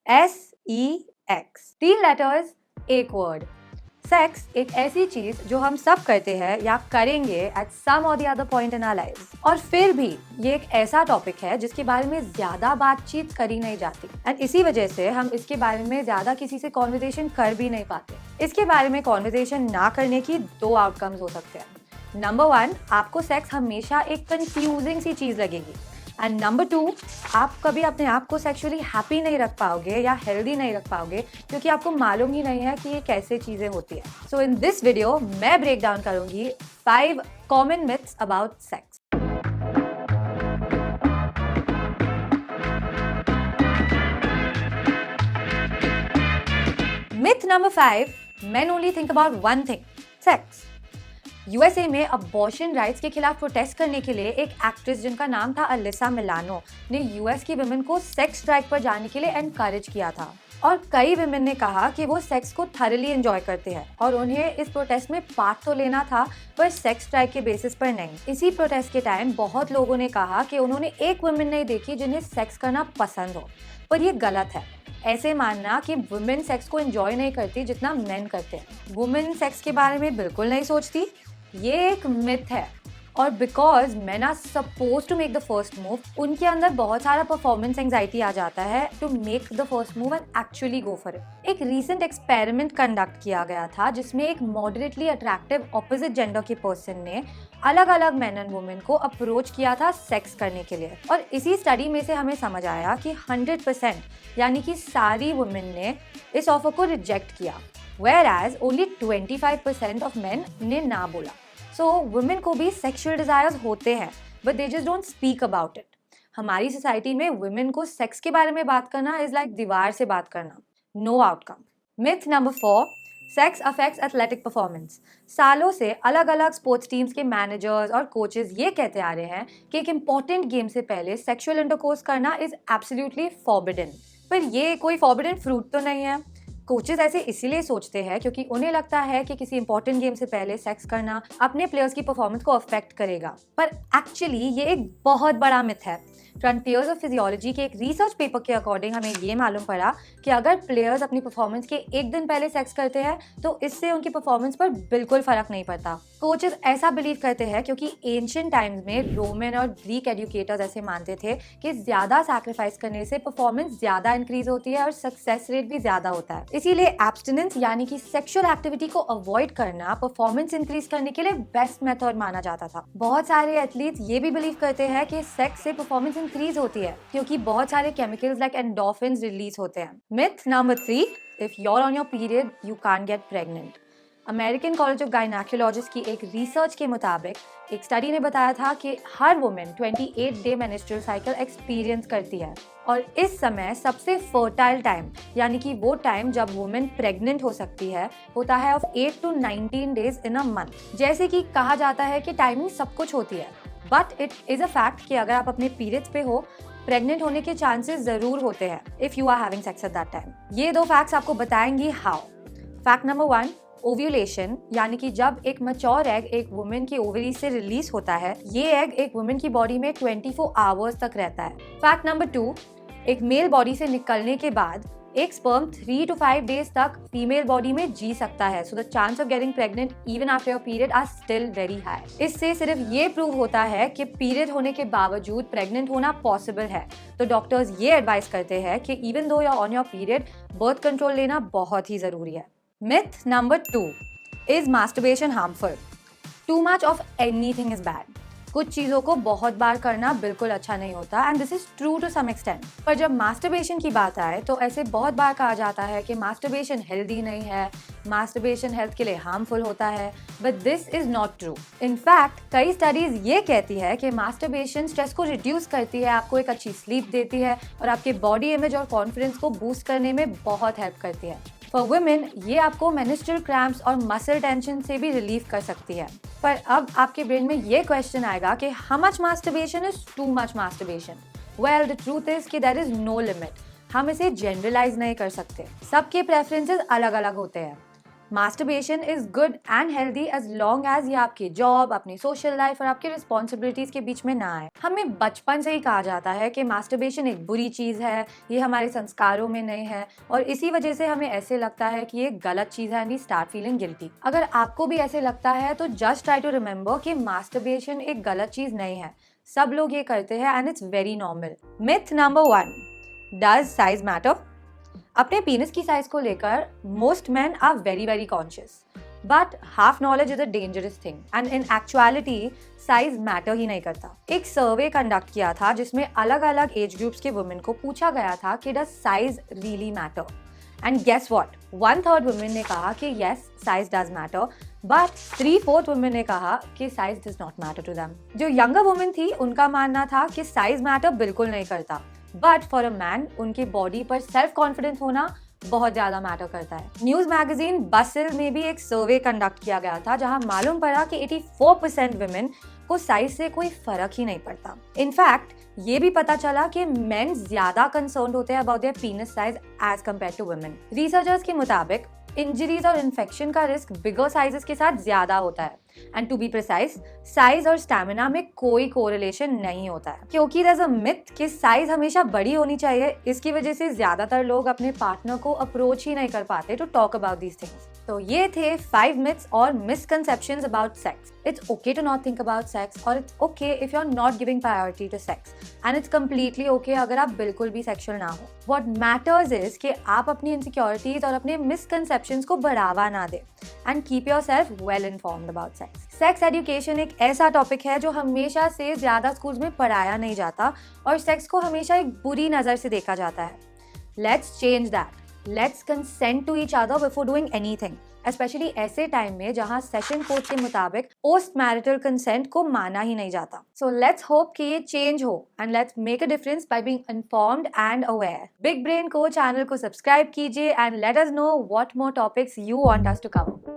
SEX, 3 letters, एक word. Sex एक ऐसी चीज जो हम सब करते हैं या करेंगे एट सम और the other point in our lives, और फिर भी ये एक ऐसा टॉपिक है जिसके बारे में ज्यादा बातचीत करी नहीं जाती, एंड इसी वजह से हम इसके बारे में ज्यादा किसी से कॉन्वर्सेशन कर भी नहीं पाते। इसके बारे में कॉन्वर्सेशन ना करने की 2 आउटकम्स हो सकते हैं। नंबर 1, आपको सेक्स हमेशा एक कंफ्यूजिंग सी चीज लगेगी, एंड नंबर 2, आप कभी अपने आप को सेक्सुअली हैप्पी नहीं रख पाओगे या हेल्दी नहीं रख पाओगे क्योंकि आपको मालूम ही नहीं है कि ये कैसे चीजें होती है। सो इन दिस वीडियो मैं ब्रेक डाउन करूंगी 5 common myths about sex. Myth number 5, men only think about one thing, sex। USA में अबॉर्शन राइट्स के खिलाफ प्रोटेस्ट करने के लिए एक एक्ट्रेस जिनका नाम था अलिसा मिलानो ने यूएस की वुमेन को सेक्स स्ट्राइक पर जाने के लिए एनकरेज किया था, और कई वुमेन ने कहा कि वो सेक्स को थॉरली एंजॉय करते हैं और उन्हें इस प्रोटेस्ट में पार्ट तो लेना था, पर सेक्स स्ट्राइक के बेसिस पर नहीं। इसी प्रोटेस्ट के टाइम बहुत लोगों ने कहा कि उन्होंने एक वुमेन नहीं देखी जिन्हें सेक्स करना पसंद हो, पर ये गलत है ऐसे मानना कि वुमेन सेक्स को एंजॉय नहीं करती जितना मेन करते हैं। वुमेन सेक्स के बारे में बिल्कुल नहीं सोचती, ये एक मिथ है, और because men are suppose to make the first move, उनके अंदर बहुत सारा परफॉर्मेंस एंजाइटी आ जाता है to make the first move and actually go for it. एक रीसेंट एक्सपेरिमेंट कंडक्ट किया गया था जिसमें एक मॉडरेटली अट्रैक्टिव ऑपोजिट जेंडर के पर्सन ने अलग अलग मेन एंड वुमेन को अप्रोच किया था सेक्स करने के लिए, और इसी स्टडी में से हमें समझ आया कि 100% यानी कि सारी वुमेन ने इस ऑफर को रिजेक्ट किया, whereas only 25% ऑफ मेन ने ना बोला। सो वुमेन को भी सेक्सुअल डिजायर्स होते हैं, but they just don't speak about it. हमारी सोसाइटी में वुमेन को सेक्स के बारे में बात करना इज लाइक दीवार से बात करना, know outcome. Myth number 4, sex affects athletic performance. सालों से अलग अलग स्पोर्ट्स टीम्स के मैनेजर्स और कोचेस ये कहते आ रहे हैं कि एक इम्पॉर्टेंट गेम से पहले सेक्सुअल इंटरकोर्स करना इज एब्सोल्युटली फॉरबिडन, पर ये कोई फॉरबिडन फ्रूट तो नहीं है। कोचेस ऐसे इसीलिए सोचते हैं क्योंकि उन्हें लगता है कि किसी इंपॉर्टेंट गेम से पहले सेक्स करना अपने प्लेयर्स की परफॉर्मेंस को अफेक्ट करेगा, पर एक्चुअली ये एक बहुत बड़ा मिथ है। फ्रंटियर्स ऑफ फिजियोलॉजी के एक रिसर्च पेपर के अकॉर्डिंग हमें ये मालूम पड़ा कि अगर प्लेयर्स अपनी परफॉर्मेंस के एक दिन पहले सेक्स करते हैं तो इससे उनकी परफॉर्मेंस पर बिल्कुल फर्क नहीं पड़ता। कोचेस ऐसा बिलीव करते हैं क्योंकि एंशिएंट टाइम्स में रोमन और ग्रीक एजुकेटर्स ऐसे मानते थे कि ज्यादा सैक्रिफाइस करने से परफॉर्मेंस ज्यादा इंक्रीज होती है और सक्सेस रेट भी ज्यादा होता है। इसीलिए एब्स्टिनेंस यानी कि सेक्सुअल एक्टिविटी को अवॉइड करना परफॉर्मेंस इंक्रीज करने के लिए बेस्ट मेथड माना जाता था। बहुत सारे एथलीट्स ये भी बिलीव करते हैं कि सेक्स से परफॉर्मेंस इंक्रीज होती है क्योंकि बहुत सारे केमिकल्स लाइक एंडोर्फिन्स रिलीज होते हैं। Myth number 3, if you are on your period you can't get pregnant. American college of gynaecologist की एक रिसर्च के मुताबिक एक स्टडी ने बताया था कि हर women 28 day menstrual cycle experience करती है, और इस समय सबसे फर्टाइल टाइम यानी कि वो टाइम जब वुमेन प्रेग्नेंट हो सकती है होता है of 8 to 19 days in a month. जैसे कि कहा जाता है कि टाइमिंग सब कुछ होती है, but it is a fact कि अगर आप अपने पीरियड्स पे हो प्रेग्नेंट होने के चांसेस जरूर होते हैं if you are having sex at that time. ये 2 फैक्ट्स आपको बताएंगी हाउ। फैक्ट नंबर 1, ओव्यूलेशन यानी कि जब एक मैच्योर एग एक वुमेन की ओवरी से रिलीज होता है, ये एग एक वुमेन की बॉडी में 24 आवर्स तक रहता है। फैक्ट नंबर 2, एक मेल बॉडी से निकलने के बाद एक स्पर्म 3 to 5 डेज तक फीमेल बॉडी में जी सकता है, so the chance of getting pregnant even after your period are still very high. इससे सिर्फ ये प्रूव होता है कि पीरियड होने के बावजूद प्रेग्नेंट होना पॉसिबल है। तो डॉक्टर्स ये एडवाइस करते हैं कि even though you are on your period birth control लेना बहुत ही जरूरी है। Myth number 2, is masturbation harmful? Too much of anything is bad. कुछ चीज़ों को बहुत बार करना बिल्कुल अच्छा नहीं होता, and this is true to some extent. पर जब मास्टरबेशन की बात आए तो ऐसे बहुत बार कहा जाता है कि मास्टरबेशन हेल्दी नहीं है, मास्टरबेशन हेल्थ के लिए हार्मफुल होता है, but this is not true. In fact कई स्टडीज ये कहती है कि मास्टरबेशन स्ट्रेस को रिड्यूस करती है, आपको एक अच्छी स्लीप देती है और आपके बॉडी इमेज और कॉन्फिडेंस को बूस्ट करने में बहुत हेल्प करती है। फॉर वुमेन ये आपको मेनिस्ट्रुअल क्रैम्प्स और मसल टेंशन से भी रिलीव कर सकती है। पर अब आपके ब्रेन में ये क्वेश्चन आएगा कि how much masturbation is too much masturbation? Well the truth is कि देयर इज नो लिमिट। हम इसे जनरलाइज नहीं कर सकते, सबके प्रेफरेंसेस अलग अलग होते हैं। Masturbation is good and healthy as long as ये आपकी जॉब, अपनी सोशल लाइफ और आपकी रिस्पॉन्सिबिलिटीज के बीच में ना आए। हमें बचपन से ही कहा जाता है कि मास्टरबेशन एक बुरी चीज़ है, ये हमारे संस्कारों में नहीं है और इसी वजह से हमें ऐसे लगता है कि ये गलत चीज़ है and we start feeling guilty. अगर आपको भी ऐसे लगता है तो जस्ट ट्राई टू रिमेंबर कि मास्टरबेशन एक गलत चीज़ नहीं है, सब लोग ये करते हैं and it's very normal. Myth number 1, does size matter? अपने पीनिस की साइज को लेकर most man are very very conscious, but half knowledge is a dangerous thing and in actuality size matter ही नहीं करता। एक सर्वे कंडक्ट किया था जिसमें अलग अलग एज ग्रुप्स के वुमेन को पूछा गया था कि does size really matter, and guess what, 1/3 women ने कहा कि yes size does matter, but 3/4 women ने कहा कि size does not matter to them. जो यंगर वुमेन थी उनका मानना था कि साइज मैटर बिल्कुल नहीं करता, बट फॉर अ मैन उनकी बॉडी पर सेल्फ कॉन्फिडेंस होना बहुत ज्यादा मैटर करता है। न्यूज मैगजीन बसिल में भी एक सर्वे कंडक्ट किया गया था जहां मालूम पड़ा कि 84% वुमेन को साइज से कोई फर्क ही नहीं पड़ता। इनफैक्ट ये भी पता चला कि मेन ज्यादा कंसर्न होते हैं about their penis size as compare to women. Researchers के मुताबिक इंजरीज और इन्फेक्शन का रिस्क बिगर साइजेस के साथ ज्यादा होता है and to be precise size और स्टैमिना में कोई कोरिलेशन नहीं होता है, क्योंकि देयर इज अ मिथ कि साइज हमेशा बड़ी होनी चाहिए। इसकी वजह से ज्यादातर लोग अपने पार्टनर को अप्रोच ही नहीं कर पाते to talk about these things. तो ये थे 5 मिथ्स और misconceptions about sex. It's okay to not think about sex और it's okay if you are not giving priority to sex, and it's completely okay अगर आप बिल्कुल भी सेक्सुअल ना हो। व्हाट मैटर्स इज कि आप अपनी इनसिक्योरिटीज और अपने मिसकंसेप्शंस को बढ़ावा ना दें and keep yourself well informed about sex. Sex education एक ऐसा टॉपिक है जो हमेशा से ज्यादा स्कूल्स में पढ़ाया नहीं जाता और सेक्स को हमेशा एक बुरी नजर से देखा जाता है। Let's change that. Let's consent to each other before doing anything, specially ऐसे टाइम में जहां सेशन कोड के मुताबिक पोस्ट मैरिटल कंसेंट को माना ही नहीं जाता। सो लेट्स होप कि ये चेंज हो and let's make a difference by being informed and aware. Big brain को चैनल को सब्सक्राइब कीजिए and let us know what more topics you want us to cover.